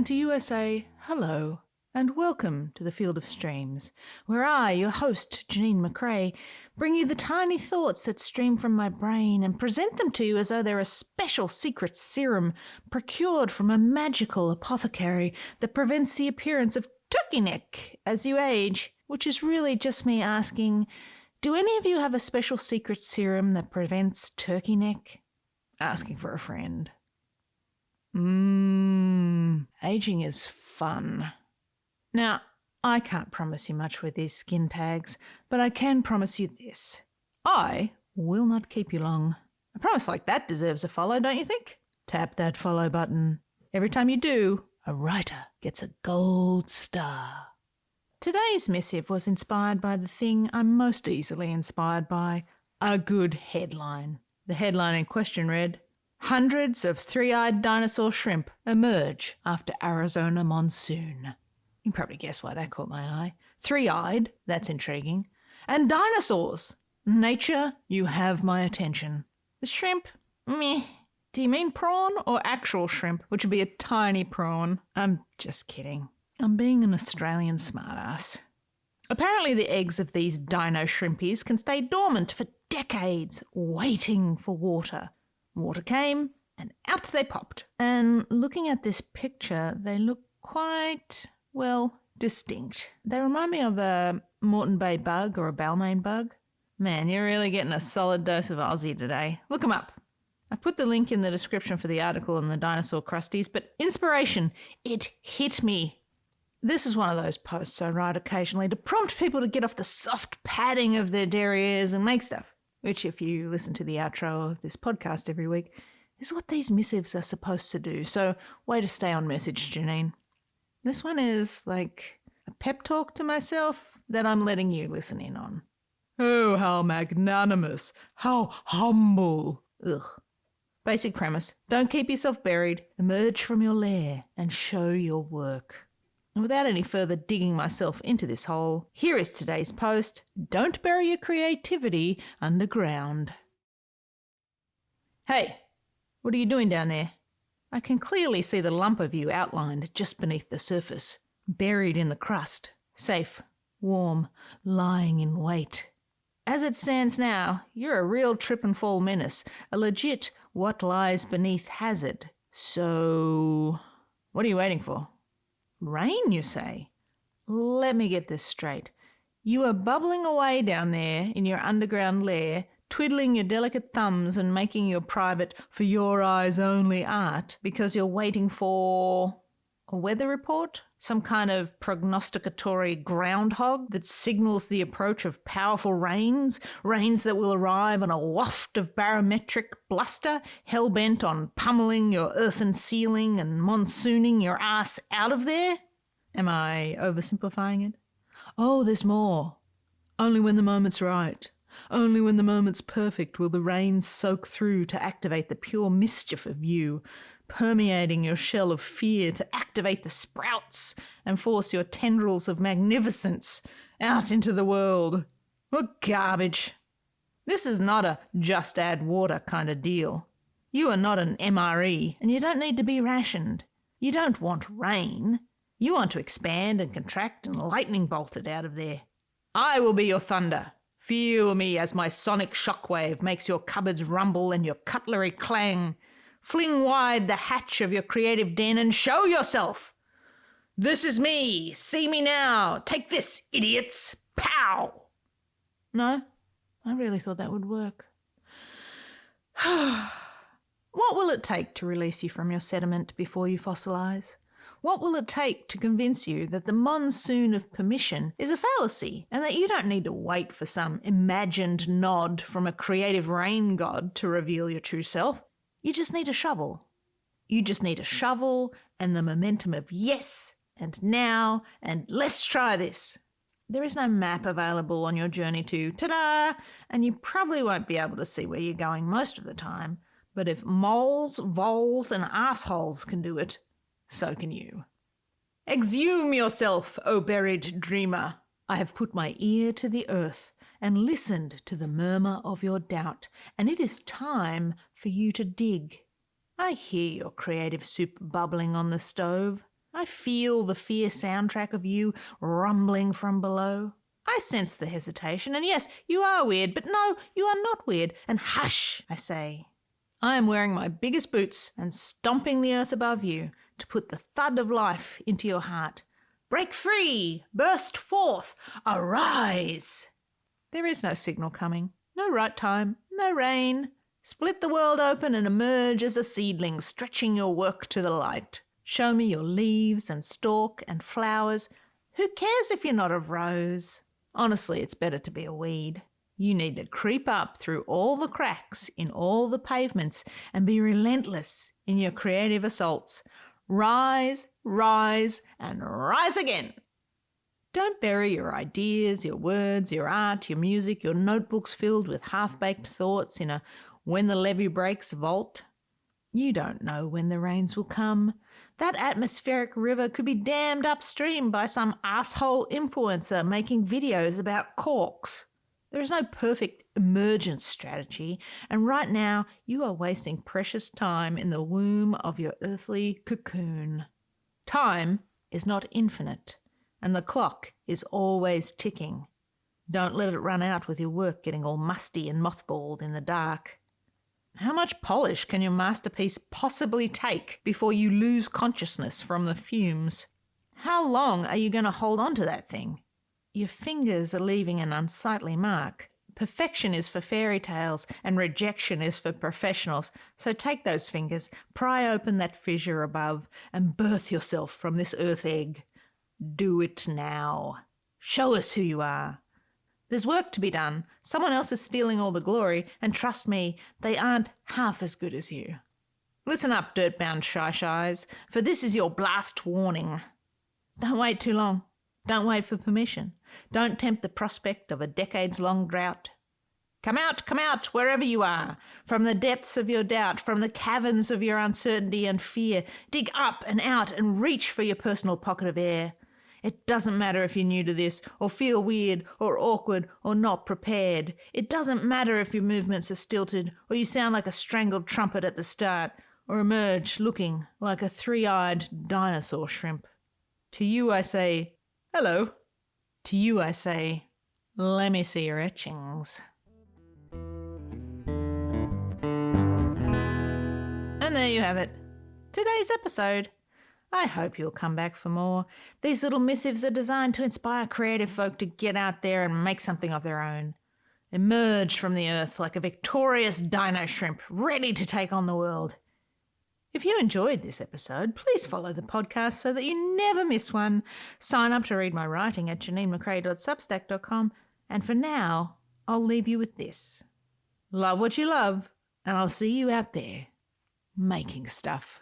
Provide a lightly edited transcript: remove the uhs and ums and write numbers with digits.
And to you I say, hello, and welcome to the Field of Streams, where I, your host, Janeen McCrae, bring you the tiny thoughts that stream from my brain and present them to you as though they're a special secret serum procured from a magical apothecary that prevents the appearance of turkey neck as you age, which is really just me asking, do any of you have a special secret serum that prevents turkey neck? Asking for a friend. Aging is fun. Now, I can't promise you much with these skin tags, but I can promise you this. I will not keep you long. A promise like that deserves a follow, don't you think? Tap that follow button. Every time you do, a writer gets a gold star. Today's missive was inspired by the thing I'm most easily inspired by, a good headline. The headline in question read, "Hundreds of three-eyed dinosaur shrimp emerge after Arizona monsoon." You can probably guess why that caught my eye. Three-eyed, that's intriguing. And dinosaurs. Nature, you have my attention. The shrimp, meh. Do you mean prawn or actual shrimp, which would be a tiny prawn? I'm just kidding. I'm being an Australian smartass. Apparently the eggs of these dino shrimpies can stay dormant for decades, waiting for water. Water came, and out they popped. And looking at this picture, they look quite, well, distinct. They remind me of a Moreton Bay bug or a Balmain bug. Man, you're really getting a solid dose of Aussie today. Look them up. I put the link in the description for the article on the dinosaur crusties, but inspiration, it hit me. This is one of those posts I write occasionally to prompt people to get off the soft padding of their derrieres and make stuff, which, if you listen to the outro of this podcast every week, is what these missives are supposed to do. So way to stay on message, Janeen. This one is like a pep talk to myself that I'm letting you listen in on. Oh, how magnanimous, how humble. Ugh. Basic premise, don't keep yourself buried, emerge from your lair and show your work. And without any further digging myself into this hole, here is today's post, don't bury your creativity underground. Hey, what are you doing down there? I can clearly see the lump of you outlined just beneath the surface, buried in the crust, safe, warm, lying in wait. As it stands now, you're a real trip and fall menace, a legit what lies beneath hazard. So, what are you waiting for? Rain, you say? Let me get this straight. You are bubbling away down there in your underground lair, twiddling your delicate thumbs and making your private, for your eyes only art because you're waiting for a weather report? Some kind of prognosticatory groundhog that signals the approach of powerful rains that will arrive on a waft of barometric bluster, hell-bent on pummeling your earthen ceiling and monsooning your ass out of there? Am I oversimplifying it? Oh, there's more. Only when the moment's right. Only when the moment's perfect will the rains soak through to activate the pure mischief of you, permeating your shell of fear to activate the sprouts and force your tendrils of magnificence out into the world. What garbage. This is not a just add water kind of deal. You are not an MRE, and you don't need to be rationed. You don't want rain. You want to expand and contract and lightning bolt it out of there. I will be your thunder. Feel me as my sonic shockwave makes your cupboards rumble and your cutlery clang. Fling wide the hatch of your creative den and show yourself. This is me. See me now. Take this, idiots. Pow! No, I really thought that would work. What will it take to release you from your sediment before you fossilise? What will it take to convince you that the monsoon of permission is a fallacy and that you don't need to wait for some imagined nod from a creative rain god to reveal your true self? You just need a shovel. You just need a shovel and the momentum of yes and now and let's try this. There is no map available on your journey to ta-da, and you probably won't be able to see where you're going most of the time. But if moles, voles and assholes can do it, so can you. Exhume yourself, O buried dreamer. I have put my ear to the earth and listened to the murmur of your doubt, and it is time for you to dig. I hear your creative soup bubbling on the stove. I feel the fear soundtrack of you rumbling from below. I sense the hesitation, and yes, you are weird, but no, you are not weird. And hush, I say. I am wearing my biggest boots and stomping the earth above you to put the thud of life into your heart. Break free! Burst forth! Arise! There is no signal coming, no right time, no rain. Split the world open and emerge as a seedling, stretching your work to the light. Show me your leaves and stalk and flowers. Who cares if you're not a rose? Honestly, it's better to be a weed. You need to creep up through all the cracks in all the pavements and be relentless in your creative assaults. Rise, rise, and rise again. Don't bury your ideas, your words, your art, your music, your notebooks filled with half-baked thoughts in a when the levee breaks vault. You don't know when the rains will come. That atmospheric river could be dammed upstream by some asshole influencer making videos about corks. There is no perfect emergence strategy, and right now you are wasting precious time in the womb of your earthly cocoon. Time is not infinite, and the clock is always ticking. Don't let it run out with your work getting all musty and mothballed in the dark. How much polish can your masterpiece possibly take before you lose consciousness from the fumes? How long are you going to hold on to that thing? Your fingers are leaving an unsightly mark. Perfection is for fairy tales and rejection is for professionals. So take those fingers, pry open that fissure above, and birth yourself from this earth egg. Do it now. Show us who you are. There's work to be done. Someone else is stealing all the glory, and trust me, they aren't half as good as you. Listen up, dirt-bound shy-shies, for this is your blast warning. Don't wait too long. Don't wait for permission. Don't tempt the prospect of a decades-long drought. Come out, wherever you are, from the depths of your doubt, from the caverns of your uncertainty and fear. Dig up and out and reach for your personal pocket of air. It doesn't matter if you're new to this, or feel weird, or awkward, or not prepared. It doesn't matter if your movements are stilted, or you sound like a strangled trumpet at the start, or emerge looking like a three-eyed dinosaur shrimp. To you I say, hello. To you I say, let me see your etchings. And there you have it. Today's episode. I hope you'll come back for more. These little missives are designed to inspire creative folk to get out there and make something of their own. Emerge from the earth like a victorious dino shrimp, ready to take on the world. If you enjoyed this episode, please follow the podcast so that you never miss one. Sign up to read my writing at janeenmccrae.substack.com. And for now, I'll leave you with this. Love what you love, and I'll see you out there making stuff.